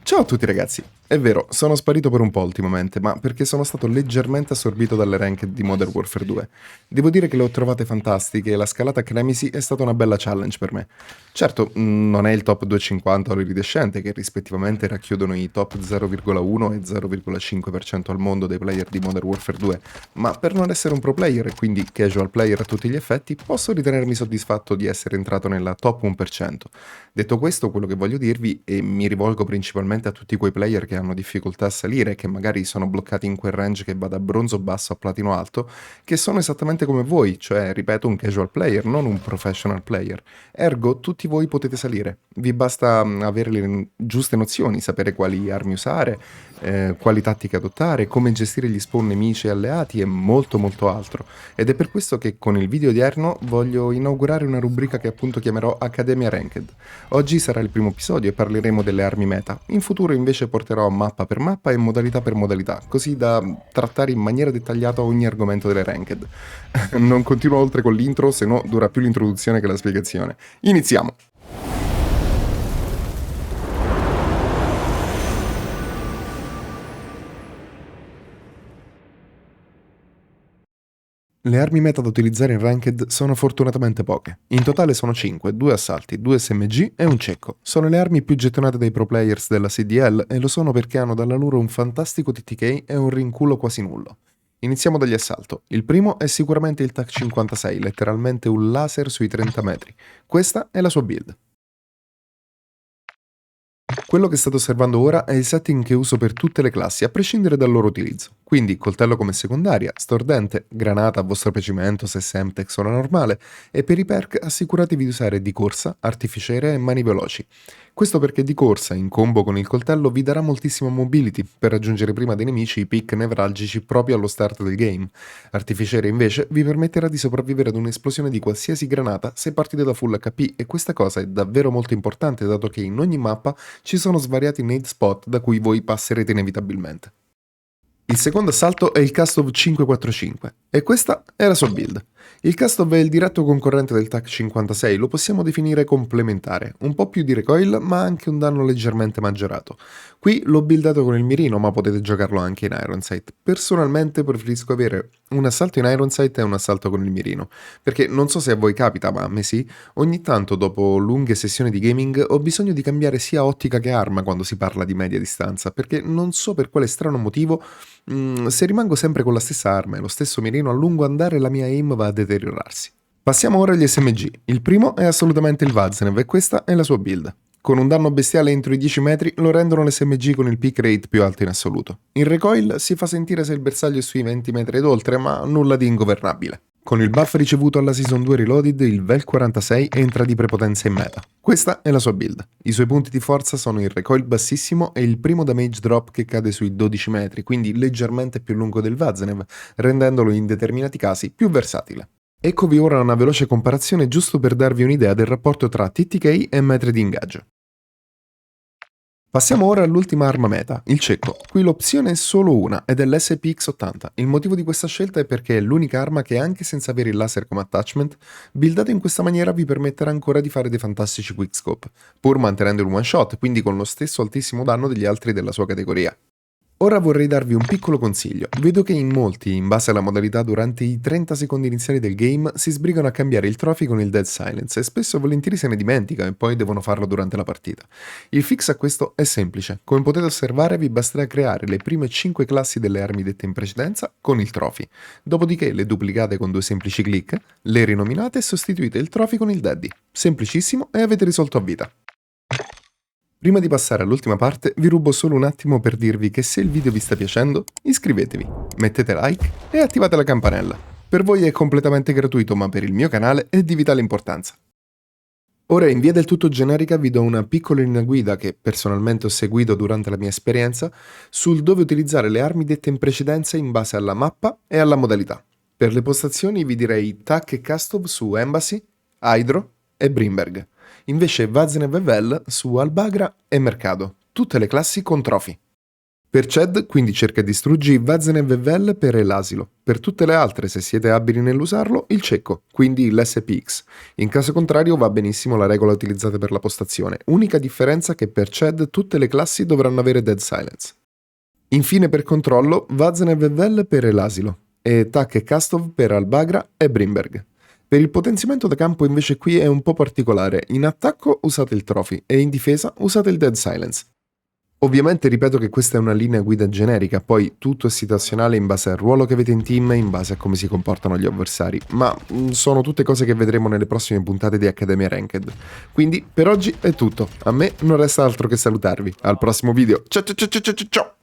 Ciao a tutti ragazzi, è vero, sono sparito per un po' ultimamente, ma perché sono stato leggermente assorbito dalle ranked di Modern Warfare 2. Devo dire che le ho trovate fantastiche e la scalata Cremisi è stata una bella challenge per me. Certo, non è il top 250 o l'iridescente, che rispettivamente racchiudono i top 0,1 e 0,5% al mondo dei player di Modern Warfare 2, ma per non essere un pro player e quindi casual player a tutti gli effetti, posso ritenermi soddisfatto di essere entrato nella top 1%. Detto questo, quello che voglio dirvi, e mi rivolgo principalmente a tutti quei player che hanno difficoltà a salire e che magari sono bloccati in quel range che va da bronzo basso a platino alto, che sono esattamente come voi, cioè, ripeto, un casual player, non un professional player. Ergo, tutti voi potete salire. Vi basta avere le giuste nozioni, sapere quali armi usare, quali tattiche adottare, come gestire gli spawn nemici e alleati e molto molto altro. Ed è per questo che con il video odierno voglio inaugurare una rubrica che appunto chiamerò Accademia Ranked. Oggi sarà il primo episodio e parleremo delle armi meta. In futuro invece porterò mappa per mappa e modalità per modalità, così da trattare in maniera dettagliata ogni argomento delle ranked. Non continuo oltre con l'intro, se no dura più l'introduzione che la spiegazione. Iniziamo! Le armi meta da utilizzare in Ranked sono fortunatamente poche. In totale sono 5, 2 assalti, 2 SMG e un cecco. Sono le armi più gettonate dai pro players della CDL e lo sono perché hanno dalla loro un fantastico TTK e un rinculo quasi nullo. Iniziamo dagli assalto. Il primo è sicuramente il TAC 56, letteralmente un laser sui 30 metri. Questa è la sua build. Quello che state osservando ora è il setting che uso per tutte le classi, a prescindere dal loro utilizzo. Quindi coltello come secondaria, stordente, granata a vostro piacimento se Semtex o la normale, e per i perk assicuratevi di usare di corsa, artificiere e mani veloci. Questo perché di corsa, in combo con il coltello, vi darà moltissima mobility per raggiungere prima dei nemici i pick nevralgici proprio allo start del game. Artificiere invece vi permetterà di sopravvivere ad un'esplosione di qualsiasi granata se partite da full HP e questa cosa è davvero molto importante dato che in ogni mappa ci sono svariati nade spot da cui voi passerete inevitabilmente. Il secondo assalto è il Castov 545 e questa è la sua build. Il Castov è il diretto concorrente del TAC 56, lo possiamo definire complementare, un po' più di recoil ma anche un danno leggermente maggiorato. Qui l'ho buildato con il mirino ma potete giocarlo anche in Iron Sight. Personalmente preferisco avere un assalto in Iron Sight e un assalto con il mirino, perché non so se a voi capita ma a me sì, ogni tanto dopo lunghe sessioni di gaming ho bisogno di cambiare sia ottica che arma quando si parla di media distanza, perché non so per quale strano motivo se rimango sempre con la stessa arma e lo stesso mirino a lungo andare la mia aim va a deteriorarsi. Passiamo ora agli SMG. Il primo è assolutamente il Vaznev e questa è la sua build. Con un danno bestiale entro i 10 metri lo rendono l'SMG con il peak rate più alto in assoluto. In recoil si fa sentire se il bersaglio è sui 20 metri ed oltre, ma nulla di ingovernabile. Con il buff ricevuto alla Season 2 Reloaded, il Vel 46 entra di prepotenza in meta. Questa è la sua build. I suoi punti di forza sono il recoil bassissimo e il primo damage drop che cade sui 12 metri, quindi leggermente più lungo del Vaznev, rendendolo in determinati casi più versatile. Eccovi ora una veloce comparazione giusto per darvi un'idea del rapporto tra TTK e metri di ingaggio. Passiamo ora all'ultima arma meta, il cecco. Qui l'opzione è solo una ed è l'SPX80. Il motivo di questa scelta è perché è l'unica arma che anche senza avere il laser come attachment, buildato in questa maniera vi permetterà ancora di fare dei fantastici quickscope, pur mantenendo il one shot, quindi con lo stesso altissimo danno degli altri della sua categoria. Ora vorrei darvi un piccolo consiglio. Vedo che in molti, in base alla modalità durante i 30 secondi iniziali del game, si sbrigano a cambiare il trophy con il Dead Silence e spesso e volentieri se ne dimentica e poi devono farlo durante la partita. Il fix a questo è semplice. Come potete osservare vi basterà creare le prime 5 classi delle armi dette in precedenza con il trophy. Dopodiché le duplicate con 2 semplici clic, le rinominate e sostituite il trophy con il Daddy. Semplicissimo e avete risolto a vita. Prima di passare all'ultima parte, vi rubo solo un attimo per dirvi che se il video vi sta piacendo, iscrivetevi, mettete like e attivate la campanella. Per voi è completamente gratuito, ma per il mio canale è di vitale importanza. Ora in via del tutto generica vi do una piccola linea guida che personalmente ho seguito durante la mia esperienza sul dove utilizzare le armi dette in precedenza in base alla mappa e alla modalità. Per le postazioni vi direi TAC e Castov su Embassy, Hydro e Brimberg. Invece Vaznev e Vel su Albagra e Mercado, tutte le classi con trophy. Per Ced, quindi cerca e distruggi Vazen e Vevel per l'asilo. Per tutte le altre, se siete abili nell'usarlo, il cecco, quindi l'SPX. In caso contrario va benissimo la regola utilizzata per la postazione. Unica differenza che per Ced tutte le classi dovranno avere Dead Silence. Infine per controllo, Vazen e Vevel per l'asilo. E Tac e Kastov per Albagra e Brimberg. Per il potenziamento da campo invece qui è un po' particolare. In attacco usate il Trophy e in difesa usate il Dead Silence. Ovviamente ripeto che questa è una linea guida generica, poi tutto è situazionale in base al ruolo che avete in team e in base a come si comportano gli avversari, ma sono tutte cose che vedremo nelle prossime puntate di Accademia Ranked. Quindi per oggi è tutto, a me non resta altro che salutarvi, al prossimo video, ciao ciao ciao ciao ciao ciao!